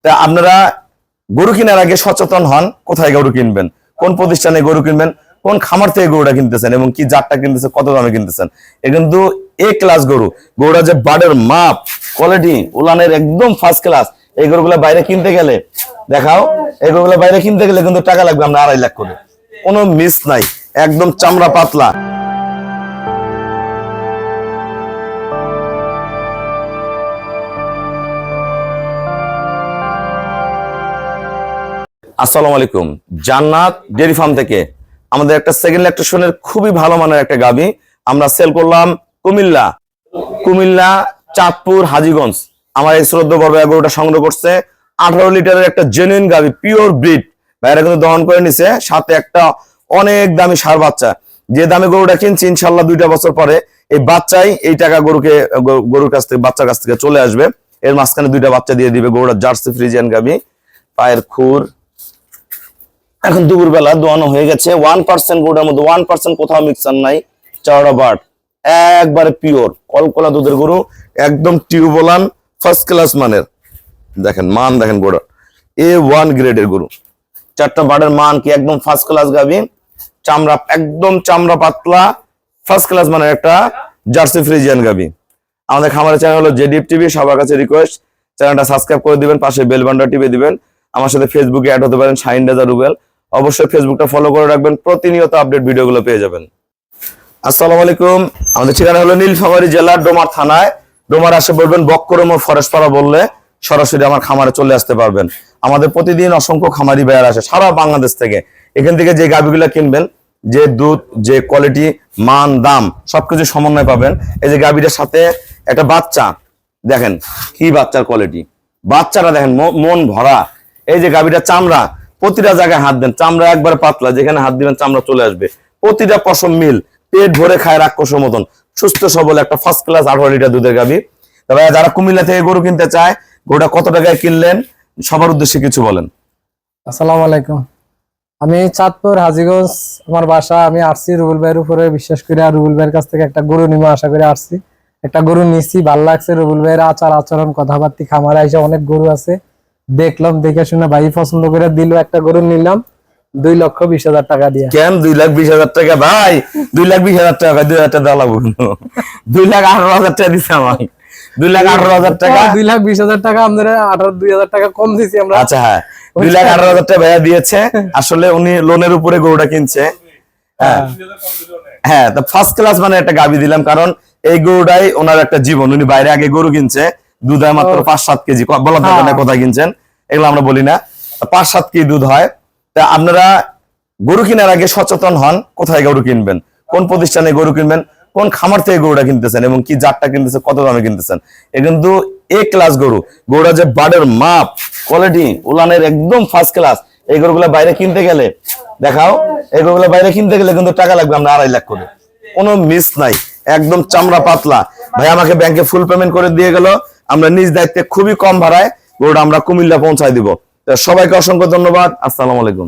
তা আপনারা গরু কেনার আগে সচেতন হন, কোথায় গরু কিনবেন, কোন প্রতিষ্ঠানে গরু কিনবেন, কোন খামার থেকে গরুটা কিনতেছেন এবং কি জাতটা কিনতেছেন, কত দামে কিনতেছেন। এ কিন্তু এ ক্লাস গরু, গরুটা যে বাডের মাপ, কোয়ালিটি, উলানের একদম ফার্স্ট ক্লাস। এই গরুগুলো বাইরে কিনতে গেলে দেখাও, এই গরুগুলো বাইরে কিনতে গেলে কিন্তু টাকা লাগবে আমরা 2.5 লাখ করে, কোনো মিস নাই, একদম চামড়া পাতলা। আসসালামু আলাইকুম, জান্নাত ডেয়ারি ফার্ম থেকে আমাদের একটা সেকেন্ড ল্যাকটেশনের খুবই ভালো মানের একটা গাভী আমরা সেল করলাম কুমিল্লা চাঁদপুর হাজীগঞ্জ। আমার এই শ্রদ্ধা বড় গরুটা সংগ্রহ করছে 18 লিটারের একটা জেনুইন গাভী, পিওর ব্রিড। ভাইরা কিন্তু দহন করে নিছে, সাথে একটা অনেক দামি ষাঁড় বাচ্চা। যে দামে গরুটা কিনছি ইনশাল্লাহ 2টা বছর পরে এই বাচ্চাই এই টাকা গরুর কাছ থেকে, বাচ্চার কাছ থেকে চলে আসবে। এর মাঝখানে 2টা বাচ্চা দিয়ে দিবে। গরুটা জার্সি ফ্রিজিয়ান গাভী, পায়ের খুর। এখন দুপুর বেলা দোয়ানো হয়ে গেছে। 1% গরুটার মধ্যে 1% কোথাও মিক্সার নাই, চাওড়া বাট, একবারে পিওর কলকলা দুধের গরু, একদম টিউবওয়ালান ফার্স্ট ক্লাস মানের। দেখেন মান, দেখেন গরু A1 গ্রেডের গরু, 4টা বাটের মান কি একদম ফার্স্ট ক্লাস গাভী, চামড়া একদম চামড়া পাতলা, ফার্স্ট ক্লাস মানের একটা জার্সি ফ্রিজিয়ান গাভী। আমাদের খামারের চ্যানেল হলো জেডিএফ টিভি। সবার কাছে রিকোয়েস্ট, চ্যানেলটা সাবস্ক্রাইব করে দিবেন, পাশে বেল বাটনটা টিপে দিবেন। আমার সাথে ফেসবুকে অ্যাড হতে পারেন, শাহিন রেজা রুবেল। অবশ্যই ফেসবুকটা ফলো করে রাখবেন, প্রতিনিয়ত আপডেট ভিডিওগুলো পেয়ে যাবেন। আসসালামু আলাইকুম, আমাদের ঠিকানা হলো নীলফামারী জেলার ডোমার থানায়। ডোমার আসে বলবেন বক্করমোর ফরেস্টপাড়া বললে সরাসরি আমার খামারে চলে আসতে পারবেন। আমাদের প্রতিদিন অসংখ্য খামারি ভাইয়ার আসে সারা বাংলাদেশ থেকে। এখান থেকে যে গাভীগুলো কিনবেন, যে দুধ, যে কোয়ালিটি, মান, দাম সবকিছু সমন্বয় পাবেন। এই যে গাভীটার সাথে একটা বাচ্চা, দেখেন কি বাচ্চার কোয়ালিটি, বাচ্চাটা দেখেন মন ভরা। এই যে গাভীটার চামড়া, প্রতিটা জায়গায় হাত দেন, চামড়া একবার পাতলা, যেখানে হাত দিবেন চামড়া চলে আসবে। প্রতিটা পশম মিল, পেট ভরে খায় রাক্ষসের মতন, সুস্থ সবল একটা ফার্স্ট ক্লাস 18 লিটার দুধের গাভী। তবে যারা কুমিল্লা থেকে গরু কিনতে চায়, গরুটা কত টাকায় কিনলেন সবার উদ্দেশ্যে কিছু বলেন। আসসালামু আলাইকুম, আমি চাঁদপুর হাজীগঞ্জ আমার বাসা। আমি আসছি রুবেল ভাইয়ের উপরে বিশ্বাস করে, আর রুবেল ভাইয়ের কাছ থেকে একটা গরু নিবো আশা করে আসছি। একটা গরু নিছি, ভালো লাগছে। রুবেল ভাইয়ের আচার আচরণ, কথাবার্তা, খামারে আইসা অনেক গরু আছে দেখলাম, দেখে শুনে ভাই পছন্দ করে দিল। একটা গরু নিলাম 2,20,000 টাকা দিয়ে। কেন 2,20,000 টাকা ভাই? 2,20,000 টাকা, 2,000 টাকা দেওয়া লাগবে। 2,18,000 টাকা দিচ্ছে আমাকে, 2,18,000 টাকা, 2,20,000 টাকা আমাদের 2,000 টাকা কম দিছি আমরা। আচ্ছা হ্যাঁ, 2,18,000 টাকা ভাইয়া দিয়েছে। আসলে উনি লোনের উপরে গরুটা কিনছে। হ্যাঁ হ্যাঁ, তো ফার্স্ট ক্লাস মানে একটা গাভী দিলাম, কারণ এই গরুটাই ওনার একটা জীবন। উনি বাইরে আগে গরু কিনছে, দুধ হয় মাত্র 5-7 কেজি। বলার দরকার নেই কোথায় কিনছেন, এগুলো আমরা বলি না। 5-7 কেজি দুধ হয়। তা আপনারা গরু কেনার আগে সচেতন হন, কোথায় গরু কিনবেন, কোন প্রতিষ্ঠানে গরু কিনবেন, কোন খামার থেকে গরুটা কিনতেছেন এবং কি জাতটা কিনতেছেন, কত দামে কিনতেছেন। এ কিন্তু এ ক্লাস গরু, গরুটা যে বাডের মাপ, কোয়ালিটি, উলানের একদম ফার্স্ট ক্লাস। এই গরুগুলো বাইরে কিনতে গেলে দেখাও, এই গরুগুলো বাইরে কিনতে গেলে কিন্তু টাকা লাগবে আমরা 2.5 লাখ করে, কোনো মিস নাই, একদম চামড়া পাতলা। ভাই আমাকে ব্যাংকে ফুল পেমেন্ট করে দিয়ে গেল, আমরা নিজ দায়িত্বে খুবই কম ভাড়ায় গরুটা আমরা কুমিল্লা পৌঁছায় দিব। সবাইকে অসংখ্য ধন্যবাদ। আসসালামু আলাইকুম।